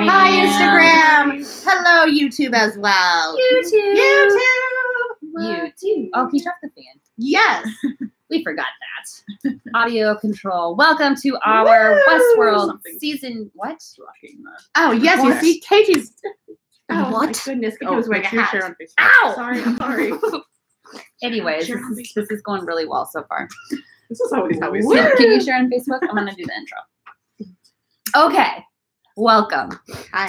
Instagram. Hi, Instagram. Hello, YouTube as well. YouTube. Oh, can you drop the fan? Yes. We forgot that. Audio control. Welcome to our Westworld season. What? Oh, yes. You see, KATEY's. Oh, what? My goodness. KATEY was wearing a hat. Ow! Sorry. I'm sorry. Anyways, this is going really well so far. This is always how we Can you share on Facebook? I'm going to do the intro. Okay. Welcome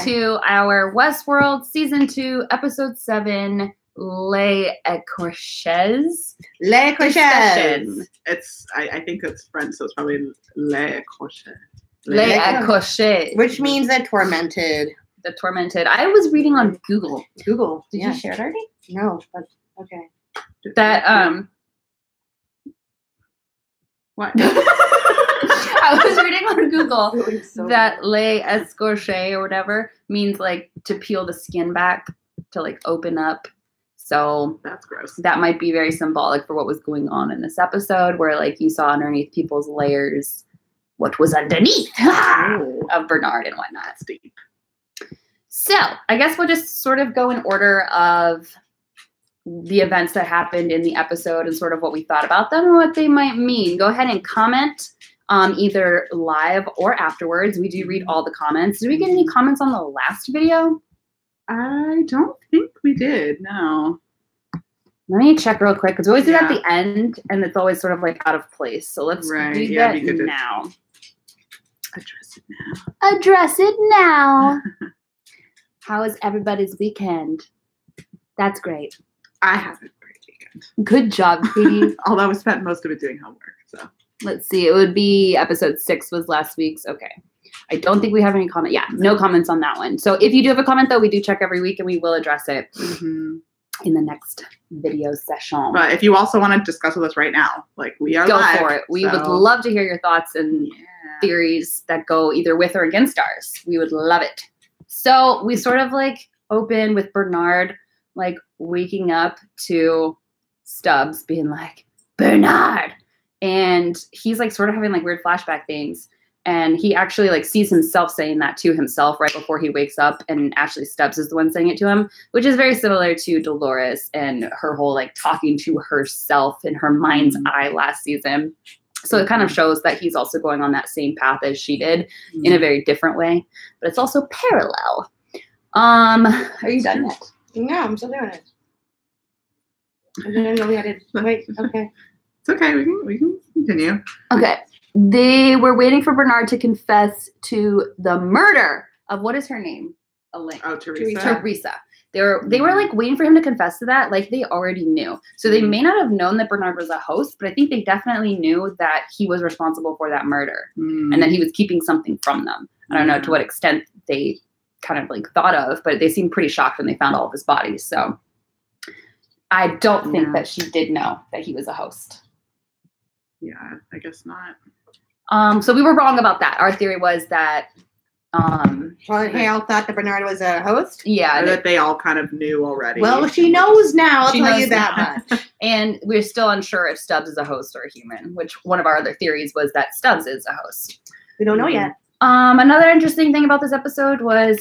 to our Westworld Season 2, Episode 7, Ecorches. Ecorches. It's I think it's French, so it's probably Ecorches. Ecorches. Which means the tormented. The tormented. I was reading on Google. Did you share it already? No, but okay. That What? I was reading on Google So that escorche or whatever means like to peel the skin back, to like open up. So That's gross. that might be very symbolic for what was going on in this episode, where like you saw underneath people's layers what was underneath of Bernard and whatnot. That's deep. So I guess we'll just sort of go in order of the events that happened in the episode and sort of what we thought about them and what they might mean. Go ahead and comment either live or afterwards. We do read all the comments. Did we get any comments on the last video? I don't think we did. No. Let me check real quick because we always do that at the end and it's always sort of like out of place. So let's do that now. Address it now. Address it now. How was everybody's weekend? That's great. I had a great weekend. Good job, Katie. Although I spent most of it doing homework. So Let's see. It would be episode 6 was last week's. Okay. I don't think we have any comment. Yeah, no comments on that one. So if you do have a comment, though, we do check every week and we will address it in the next video session. But if you also want to discuss with us right now, like we are live, for it. We would love to hear your thoughts and theories that go either with or against ours. We would love it. So we sort of like open with Bernard like waking up to Stubbs being like, Bernard. And he's like sort of having like weird flashback things. And he actually like sees himself saying that to himself right before he wakes up. And Ashley Stubbs is the one saying it to him, which is very similar to Dolores and her whole like talking to herself in her mind's eye last season. So it kind of shows that he's also going on that same path as she did in a very different way. But it's also parallel. Are you done yet? No, I'm still doing it. I didn't know we had to wait. Okay. It's okay. We can continue. Okay. They were waiting for Bernard to confess to the murder of what is her name? Teresa. Teresa. They were like waiting for him to confess to that, like they already knew. So they may not have known that Bernard was a host, but I think they definitely knew that he was responsible for that murder and that he was keeping something from them. I don't know to what extent they kind of like thought of, but they seemed pretty shocked when they found all of his bodies. So I don't think that she did know that he was a host. Yeah, I guess not. So we were wrong about that. Our theory was that Hale thought that Bernard was a host? Yeah. Or that they all kind of knew already. Well, she knows now. I'll tell you that much. And we're still unsure if Stubbs is a host or a human, which one of our other theories was that Stubbs is a host. We don't know yet. Another interesting thing about this episode was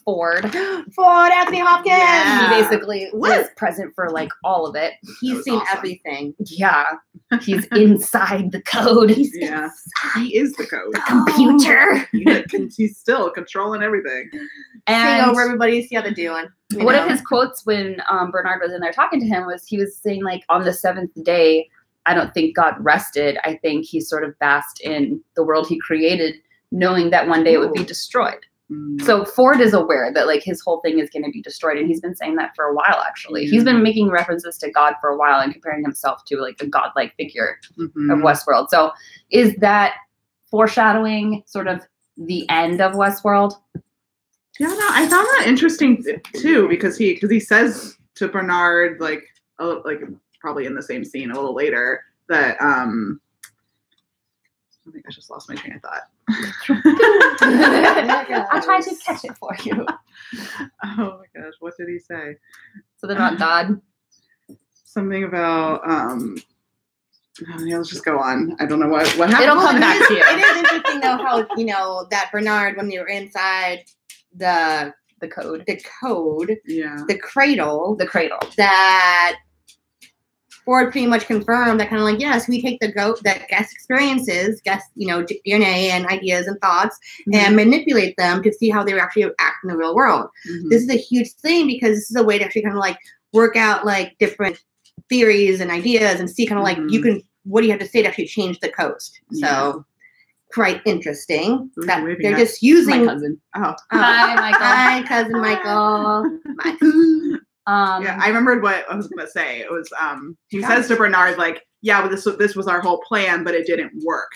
Ford. Anthony Hopkins. Yeah. He basically was present for like all of it. He's seen everything. Yeah. He's inside the code. He is the code. The computer. He's still controlling everything. And seeing over everybody, see how they're doing. One of his quotes when Bernard was in there talking to him was he was saying like on the 7th day, I don't think God rested. I think he sort of basked in the world he created, knowing that one day it would be destroyed. So Ford is aware that like his whole thing is going to be destroyed, and he's been saying that for a while. Actually, he's been making references to God for a while and comparing himself to like the godlike figure of Westworld. So is that foreshadowing sort of the end of Westworld? Yeah, no, I found that interesting too because he says to Bernard like probably in the same scene a little later that I think I just lost my train of thought. I'll try to catch it for you. Oh my gosh, what did he say? So they're not God? Something about let's just go on. I don't know what happened. It'll come back to you. It is interesting though how that Bernard, when they were inside the code. Yeah. the cradle, That Ford pretty much confirmed that kind of like, yes, we take the guest experiences, DNA and ideas and thoughts, and manipulate them to see how they actually act in the real world. This is a huge thing because this is a way to actually kind of like work out like different theories and ideas and see kind of like what do you have to say to actually change the coast. So quite interesting. That they're just using my cousin. Hi, Michael. Hi, cousin Michael. Yeah, I remembered what I was gonna say. It was he says to Bernard like, yeah, well, this was our whole plan, but it didn't work.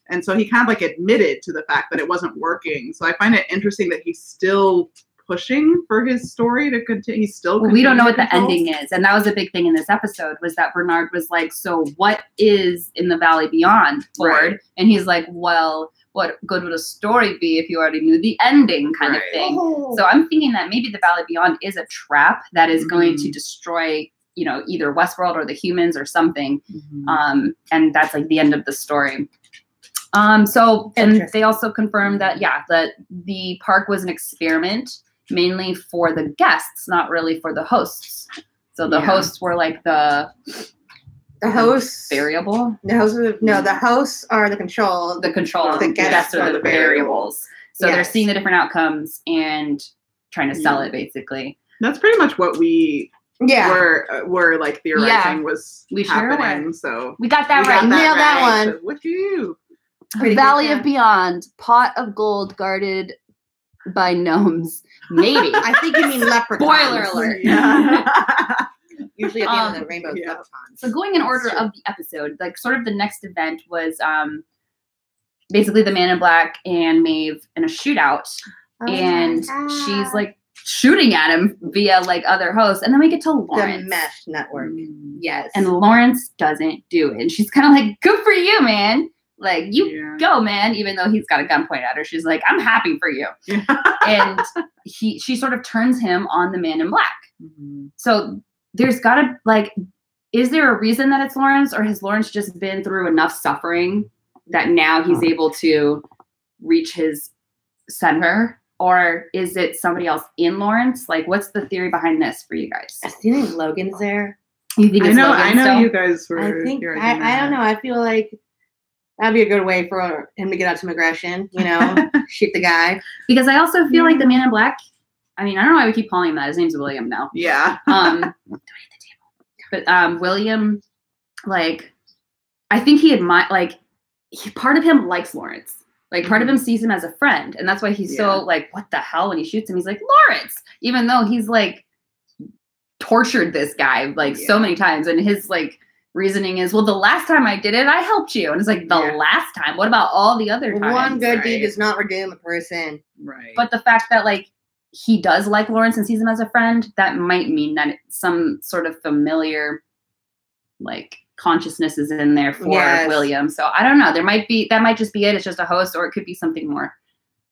And so he kind of like admitted to the fact that it wasn't working. So I find it interesting that he's still pushing for his story to continue. He's still we don't know what the ending is, and that was a big thing in this episode was that Bernard was like, so what is in the Valley Beyond, Ford? And he's like, well, what good would a story be if you already knew the ending kind of thing? So I'm thinking that maybe the Valley Beyond is a trap that is going to destroy, either Westworld or the humans or something. And that's like the end of the story. So, and they also confirmed that, that the park was an experiment mainly for the guests, not really for the hosts. So the hosts were like the hosts variable. The hosts are the control. The control. The guests are the variables. So they're seeing the different outcomes and trying to sell it, basically. That's pretty much what we were like theorizing was happening. So we got that right. Nailed that one. With you. Valley of Beyond, pot of gold guarded by gnomes. Maybe. I think you mean leprechauns. Spoiler alert. Yeah. Usually at the end of the rainbow, leprechauns. So going in order of the episode, like sort of the next event was basically the Man in Black and Maeve in a shootout. And she's like shooting at him via like other hosts. And then we get to Lawrence. The Mesh Network. Yes. And Lawrence doesn't do it. And she's kind of like, good for you, man. Like, you go, man, even though he's got a gun pointed at her. She's like, I'm happy for you. And she sort of turns him on the Man in Black. So there's got to, like, is there a reason that it's Lawrence, or has Lawrence just been through enough suffering that now he's able to reach his center? Or is it somebody else in Lawrence? Like, what's the theory behind this for you guys? I think Logan's there. You think it's Logan I know still? you guys were. I don't know. I feel like that'd be a good way for him to get out some aggression, shoot the guy. Because I also feel like the Man in Black, I mean, I don't know why we keep calling him that. His name's William now. Yeah. Don't hit the table. But William, like, I think part of him likes Lawrence. Like, part of him sees him as a friend. And that's why he's so, like, what the hell? When he shoots him, he's like, Lawrence! Even though he's, like, tortured this guy, like, so many times. And his, like, reasoning is, well, the last time I did it, I helped you. And it's like, the last time? What about all the other times? One good deed does not redeem a person. Right. But the fact that, like, he does like Lawrence and sees him as a friend, that might mean that some sort of familiar, like, consciousness is in there for William. So I don't know. That might just be it. It's just a host, or it could be something more.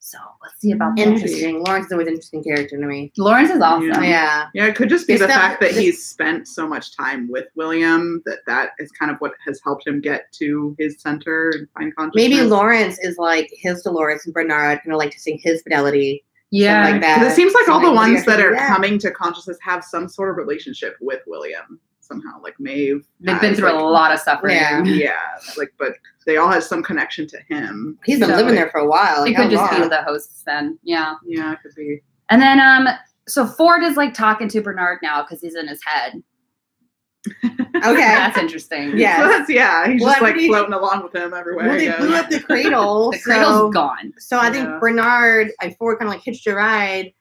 So let's see about that. Interesting. Lawrence is always an interesting character to me. Lawrence is awesome. Yeah. Yeah, it could just be the fact that he's spent so much time with William that is kind of what has helped him get to his center and find consciousness. Maybe Lawrence is like his Dolores and Bernard kind of like to sing his fidelity. Yeah. Like that. Because it seems like all the ones that are coming to consciousness have some sort of relationship with William somehow. Like Maeve. They've been through a lot of suffering. Yeah. Like, but they all have some connection to him. He's been living there for a while. It could just be the hosts then. Yeah. Yeah, it could be. And then, so Ford is like talking to Bernard now because he's in his head. Okay. That's interesting. Yeah. So he's just like floating along with him everywhere. Well, they blew up the cradle. The cradle's gone. So I think Bernard, Ford kind of like hitched a ride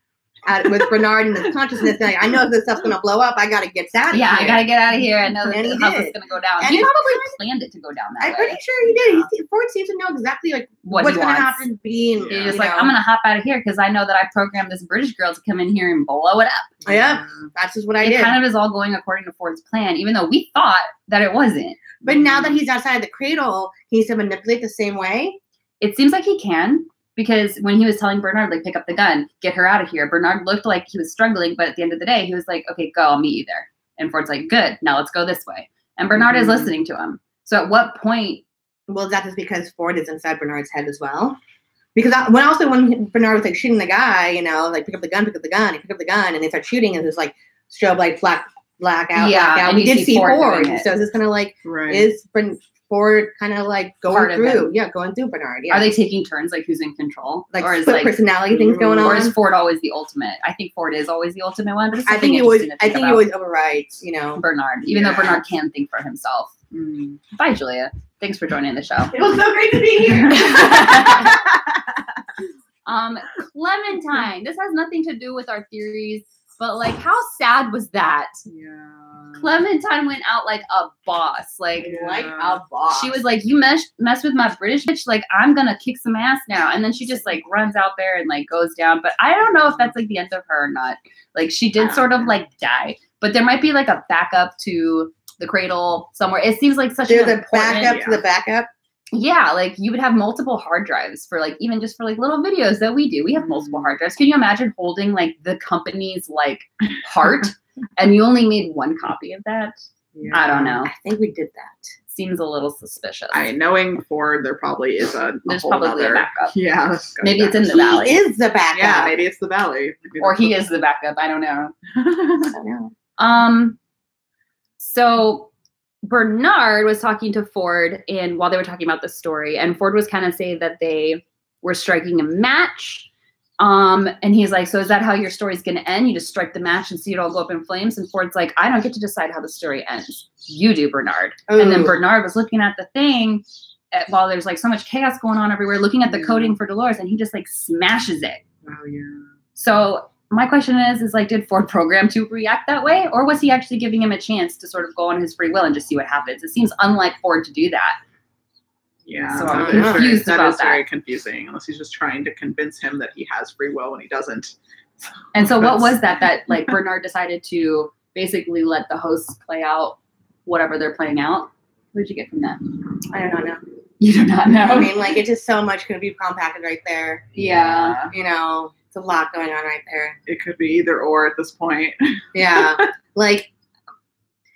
with Bernard in his consciousness. Like, I know this stuff's going to blow up. I got to get out of here. Yeah, I got to get out of here. I know that the house is going to go down. And he probably planned it to go down that way. I'm pretty sure he did. Ford seems to know exactly like what's going to happen. He's just like, I'm going to hop out of here because I know that I programmed this British girl to come in here and blow it up. Yeah, that's just what I did. It kind of is all going according to Ford's plan, even though we thought that it wasn't. But now that he's outside the cradle, can he still manipulate the same way? It seems like he can. Because when he was telling Bernard, like, pick up the gun, get her out of here, Bernard looked like he was struggling, but at the end of the day, he was like, okay, go, I'll meet you there. And Ford's like, good, now let's go this way. And Bernard is listening to him. So at what point? Well, that is because Ford is inside Bernard's head as well. Because when Bernard was like shooting the guy, you know, like pick up the gun, and they start shooting, and there's like strobe like black out. We did see Ford. So is this kind of like is Ford kind of like going through Bernard? Yeah. Are they taking turns, like who's in control, like or is like personality things going on, or is Ford always the ultimate? I think Ford is always the ultimate one, but I think he always overrides, you know, Bernard, even though Bernard can think for himself. Bye, Julia. Thanks for joining the show. It was so great to be here. Clementine. This has nothing to do with our theories, but like, how sad was that? Yeah. Clementine went out like a boss. Like a boss. She was like, you mess with my British bitch, like I'm gonna kick some ass now. And then she just like runs out there and like goes down. But I don't know if that's like the end of her or not. Like she did sort of like die. But there might be like a backup to the cradle somewhere. It seems like such a backup to the backup. Yeah, like you would have multiple hard drives for like even just for like little videos that we do. We have multiple hard drives. Can you imagine holding like the company's like heart and you only made one copy of that? Yeah. I don't know. I think we did that. Seems a little suspicious. Knowing Ford, there probably is there's probably a backup. Yeah. Maybe it's in the valley. He is the backup. Yeah, maybe it's the valley. Or he is the backup. I don't know. I don't know. So Bernard was talking to Ford, and while they were talking about the story, and Ford was kind of saying that they were striking a match. And he's like, so is that how your story's going to end? You just strike the match and see it all go up in flames? And Ford's like, I don't get to decide how the story ends. You do, Bernard. Ooh. And then Bernard was looking at the thing while there's like so much chaos going on everywhere, looking at the coding for Dolores, and he just like smashes it. Oh, yeah. So my question is like, did Ford program to react that way? Or was he actually giving him a chance to sort of go on his free will and just see what happens? It seems unlike Ford to do that. Yeah. So I'm confused about that. That is very confusing, unless he's just trying to convince him that he has free will when he doesn't. And so what was that like Bernard decided to basically let the hosts play out whatever they're playing out? What did you get from that? I don't know. You do not know? I mean, like, it's just so much going to be compacted right there. Yeah. You know, it's a lot going on right there. It could be either or at this point. Yeah. Like,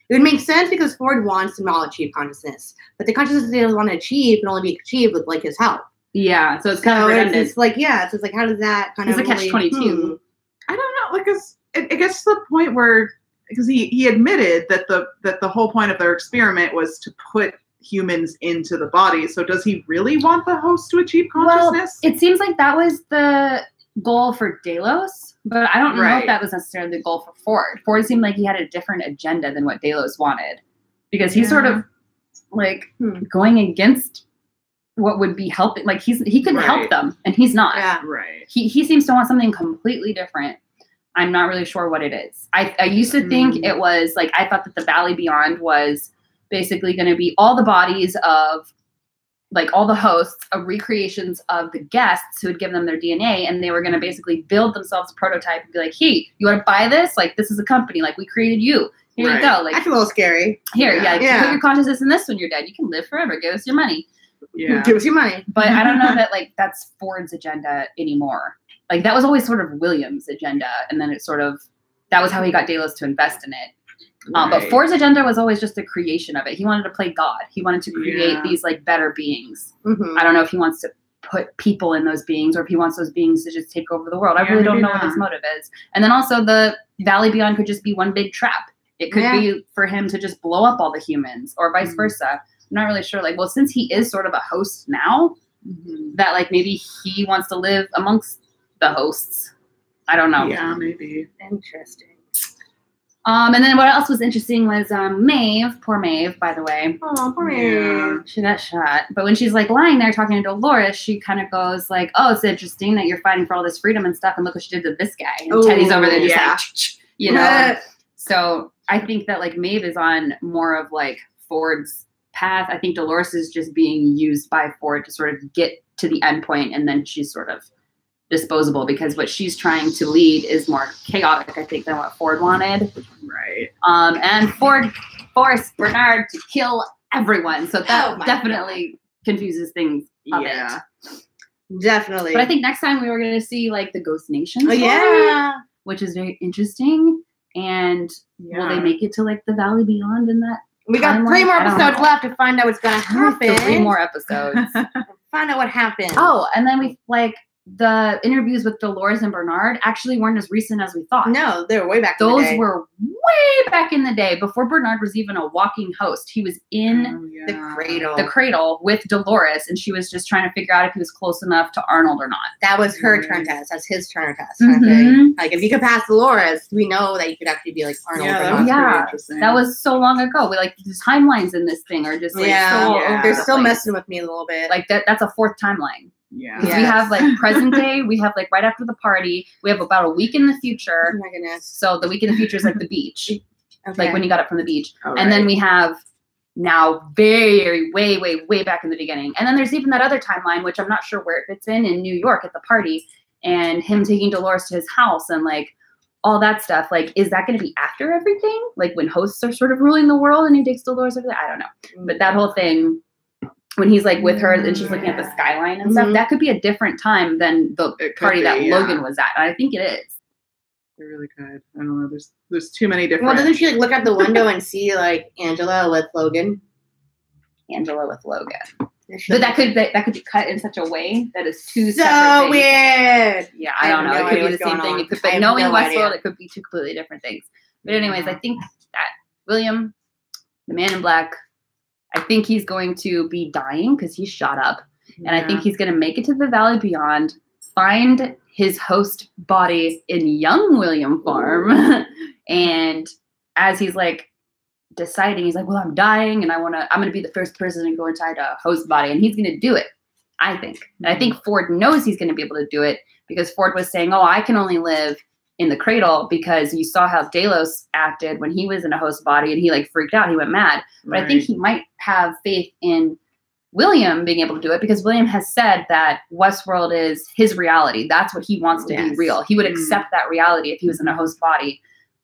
it would make sense because Ford wants to not achieve consciousness. But the consciousness they want to achieve can only be achieved with, like, his help. Yeah. So it's kind of redundant. It's like, yeah. So it's like, how does that kind of It's a catch-22. I don't know. Like, it gets to the point where, because he admitted that the whole point of their experiment was to put humans into the body. So does he really want the host to achieve consciousness? Well, it seems like that was the goal for Delos, but I don't know if that was necessarily the goal for Ford. Ford seemed like he had a different agenda than what Delos wanted, because he's sort of like going against what would be helping. Like he could help them, and he's not. Yeah. Right. He seems to want something completely different. I'm not really sure what it is. I used to think it was like, I thought that the Valley Beyond was basically going to be all the bodies of like all the hosts of recreations of the guests who had given them their DNA, and they were going to basically build themselves a prototype and be like, hey, you want to buy this? Like, this is a company, like we created you. Here you go. Like, that's a little scary. Here, put your consciousness in this when you're dead. You can live forever. Give us your money. Yeah. Give us your money. But I don't know that like that's Ford's agenda anymore. Like that was always sort of Williams' agenda, and then it sort of, that was how he got Delos to invest in it. But Ford's agenda was always just the creation of it. He wanted to play God. He wanted to create these like better beings. I don't know if he wants to put people in those beings, or if he wants those beings to just take over the world. I really don't know what his motive is. And then also the Valley Beyond could just be one big trap. It could be for him to just blow up all the humans, or vice versa. I'm not really sure. Like, well, since he is sort of a host now, that like maybe he wants to live amongst the hosts. I don't know. Yeah, maybe. Interesting. And then what else was interesting was Maeve, poor Maeve, by the way. Oh, poor Maeve. She got shot. But when she's like lying there talking to Dolores, she kind of goes like, oh, it's interesting that you're fighting for all this freedom and stuff, and look what she did to this guy. And Teddy's over there just like, you know. So I think that like Maeve is on more of like Ford's path. I think Dolores is just being used by Ford to sort of get to the end point, and then she's sort of disposable, because what she's trying to lead is more chaotic, I think, than what Ford wanted. Right. And Ford forced Bernard to kill everyone. So that definitely confuses things a bit. Definitely. But I think next time we were going to see like the Ghost Nation story, which is very interesting. And will they make it to like the Valley Beyond in that? We got 3 more episodes left to find out what's going to happen. 3 more episodes. find out what happened. Oh, and then we like the interviews with Dolores and Bernard actually weren't as recent as we thought. No, they were way back in the Those day. were way back in the day before Bernard was even a walking host. He was in the cradle with Dolores, and she was just trying to figure out if he was close enough to Arnold or not. That was her turn test. That's his turn test. Mm-hmm. Like, if you could pass Dolores, we know that you could actually be like Arnold. That was so long ago. We like the timelines in this thing are just like they're still messing with me a little bit. Like that's a fourth timeline. Yeah. Because we have like present day, we have like right after the party, we have about a week in the future. Oh my goodness. So the week in the future is like the beach. Okay. Like when you got up from the beach. And then we have now way back in the beginning. And then there's even that other timeline, which I'm not sure where it fits in New York at the party, and him taking Dolores to his house and like all that stuff. Like, is that going to be after everything? Like when hosts are sort of ruling the world and he takes Dolores over there? I don't know. But that whole thing, when he's like with her and she's looking at the skyline and stuff, that could be a different time than the party that Logan was at. And I think it is. It really could. I don't know. There's too many different. Well, doesn't she like look out the window and see like Angela with Logan? But that could be cut in such a way that is too so weird. Yeah, I don't know. It could be the same thing. It could, but knowing Westworld, it could be two completely different things. But anyways, I think that William, the Man in Black, I think he's going to be dying because he's shot up. And I think he's going to make it to the Valley Beyond, find his host body in young William Farm. And as he's like deciding, he's like, well, I'm dying and I'm going to be the first person to go inside a host body. And he's going to do it, I think. And I think Ford knows he's going to be able to do it because Ford was saying, oh, I can only live in the cradle because you saw how Delos acted when he was in a host body and he like freaked out. He went mad. But I think he might have faith in William being able to do it because William has said that Westworld is his reality. That's what he wants to be real. He would accept that reality if he was in a host body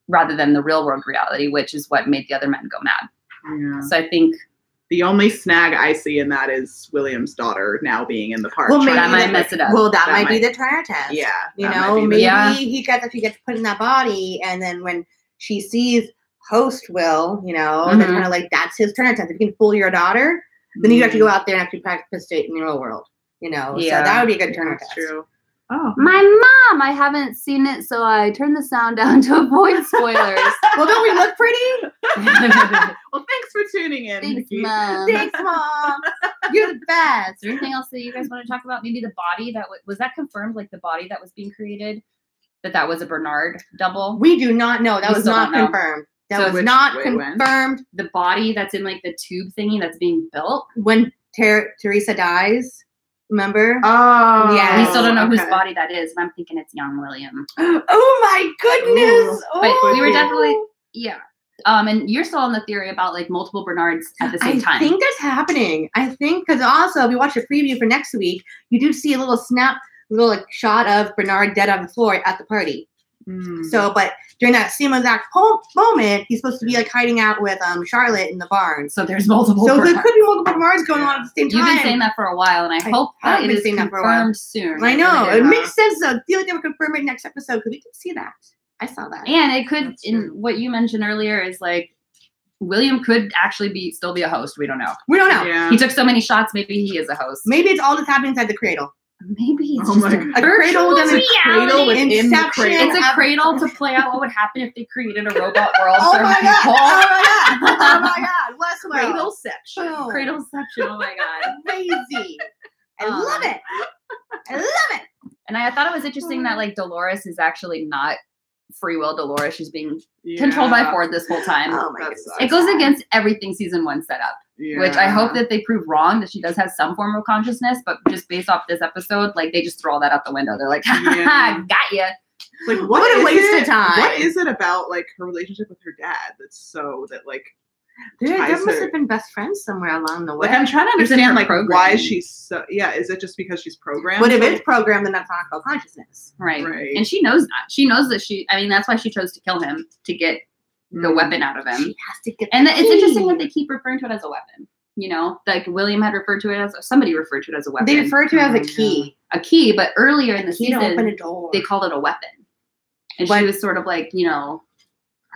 rather than the real world reality, which is what made the other men go mad. Yeah. So I think the only snag I see in that is William's daughter now being in the park. Well, maybe that might mess it up. Well, that might be the Turner test. Yeah. You know, maybe he gets put in that body, and then when she sees host Will, you know, then kind of like that's his Turner test. If you can fool your daughter, then you have to go out there and actually participate in the real world. You know, so that would be a good Turner test. True. Oh. My mom! I haven't seen it, so I turned the sound down to avoid spoilers. Well, don't we look pretty? Well, thanks for tuning in. Thanks, Mom. Thanks, Mom. You're the best. Is there anything else that you guys want to talk about? Maybe the body that was that confirmed? Like the body that was being created, that was a Bernard double. We do not know. That was not confirmed. That was not confirmed. The body that's in like the tube thingy that's being built when Teresa dies. Remember? Oh, yeah. We still don't know whose body that is, and I'm thinking it's young William. Oh my goodness! But we were definitely and you're still on the theory about like multiple Bernards at the same time. I think that's happening. I think because also if you watch a preview for next week, you do see a little like shot of Bernard dead on the floor at the party. So, but during that same exact moment, he's supposed to be like hiding out with Charlotte in the barn. So there's multiple. So there could be multiple Bernards going on at the same time. You've been saying that for a while, and I hope that it is confirmed soon. I know it makes sense though. I feel like they will confirm it next episode because we did see that. I saw that, and it could. In what you mentioned earlier is like William could actually still be a host. We don't know. We don't know. Yeah. He took so many shots. Maybe he is a host. Maybe it's all just happening inside the cradle. Maybe it's just a cradle within the cradle within the cradle. It's a cradle to play out what would happen if they created a robot world. Oh my god! Oh my god! Westworld. Cradleception. Cradleception. Oh my god! Crazy. I love it. I love it. And I thought it was interesting that like Dolores is actually not free will Dolores. She's being controlled by Ford this whole time. Oh my god! It goes against everything season 1 set up. Yeah. Which I hope that they prove wrong, that she does have some form of consciousness, but just based off this episode, like they just throw all that out the window. They're like, ha, got ya. Like, what a waste of time. What is it about like her relationship with her dad that's so that like they must have been best friends somewhere along the way. Like I'm trying to understand like why she's so is it just because she's programmed? But if it's programmed, then that's not called consciousness. Right. And she knows that. She knows that that's why she chose to kill him, to get the weapon out of him. She has to get it's interesting that they keep referring to it as a weapon. You know, like William had referred to it as somebody referred to it as a weapon. They refer to it as a key. A key, but earlier in the season open a door. They called it a weapon. And she was sort of like, you know,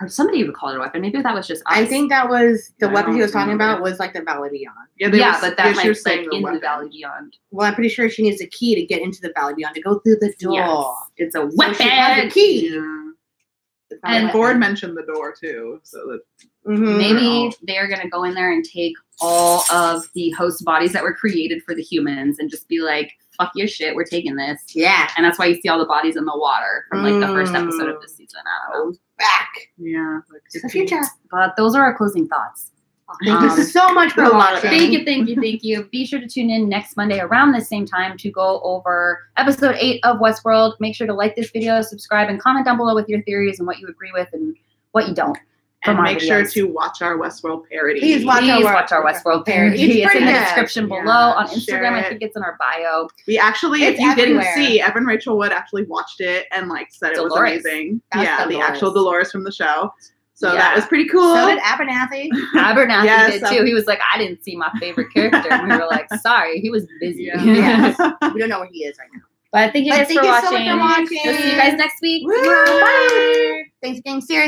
or somebody would call it a weapon. Maybe that was just us. I think that was the weapon he was talking remember. about was like the Valley Beyond. Yeah, but that might was like saying in the weapon. Valley Beyond. Well, I'm pretty sure she needs a key to get into the Valley Beyond to go through the door. Yes, it's a So weapon. she has the key. Yeah. And And Ford mentioned the door too, so that maybe they're gonna go in there and take all of the host bodies that were created for the humans and just be like, fuck your shit, we're taking this. Yeah. And that's why you see all the bodies in the water from like the first episode of this season. I don't know. Back. yeah, The future. But those are our closing thoughts. Thank you so much for a lot of watching. Thank you. Be sure to tune in next Monday around the same time to go over episode 8 of Westworld. Make sure to like this video, subscribe, and comment down below with your theories and what you agree with and what you don't. And make sure to watch our Westworld parody. Please watch our Westworld parody. It's in the description below on Instagram. I it. think it's in our bio. We actually, It's if you everywhere. didn't see, Evan Rachel Wood actually watched it and like said it was Dolores. amazing. That's Yeah, the Dolores. actual Dolores from the show. So Yeah. that was pretty cool. So did Abernathy. Abernathy Yes, did too. He was like, I didn't see my favorite character. And we were like, sorry, he was busy. Yeah. Yes. We don't know where he is right now. But thank you guys Thank for you so watching. much for watching. We'll see you guys next week. Woo! Bye. Thanks for being serious.